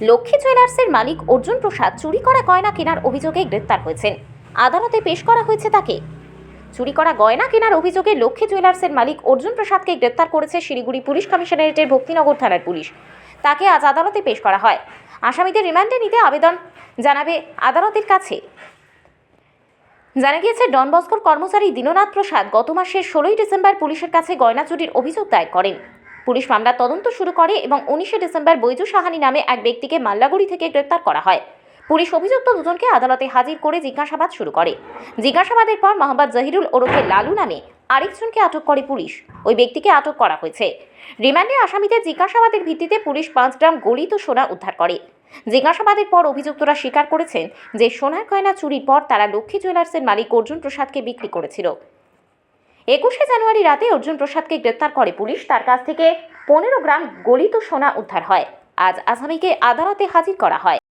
লক্ষ্মী জুয়েলার্সের মালিক অর্জুন প্রসাদ চুরি করা গয়না কেনার অভিযোগে গ্রেপ্তার হয়েছেন। আদালতে পেশ করা হয়েছে তাকে। চুরি করা গয়না কেনার অভিযোগে লক্ষ্মী জুয়েলার্সের মালিক অর্জুন প্রসাদকে গ্রেপ্তার করেছে শিলিগুড়ি পুলিশ কমিশনারেটের ভক্তিনগর থানার পুলিশ। তাকে আজ আদালতে পেশ করা হয়। আসামিদের রিমান্ডে নিতে আবেদন জানাবে আদালতের কাছে। জানা গিয়েছে, ডন বস্কোর কর্মচারী দীননাথ প্রসাদ গত মাসের 16 ডিসেম্বর পুলিশের কাছে গয়না চুরির অভিযোগ দায়ের করেন। পুলিশ মামলার তদন্ত শুরু করে এবং 19 ডিসেম্বর বৈজু সাহানি নামে এক ব্যক্তিকে মাল্লাগুড়ি থেকে গ্রেপ্তার করা হয়। পুলিশ অভিযুক্ত দুজনকে আদালতে হাজির করে জিজ্ঞাসাবাদ শুরু করে। জিজ্ঞাসাবাদের পর মোহাম্মদ জহিরুল ওরফে লালু নামে আরেকজনকে আটক করে পুলিশ। ওই ব্যক্তিকে আটক করা হয়েছে। রিমান্ডে আসামিদের জিজ্ঞাসাবাদের ভিত্তিতে পুলিশ 5 গ্রাম গলিত সোনা উদ্ধার করে। জিজ্ঞাসাবাদের পর অভিযুক্তরা স্বীকার করেছেন যে সোনার গয়না চুরির পর তারা লক্ষ্মী জুয়েলার্সের মালিক অর্জুন প্রসাদকে বিক্রি করেছিল। 21শে জানুয়ারি রাতে অর্জুন প্রসাদকে গ্রেপ্তার করে পুলিশ। তার কাছ থেকে 15 গ্রাম গলিত সোনা উদ্ধার হয়। আজ আসামিকে আদালতে হাজির করা হয়।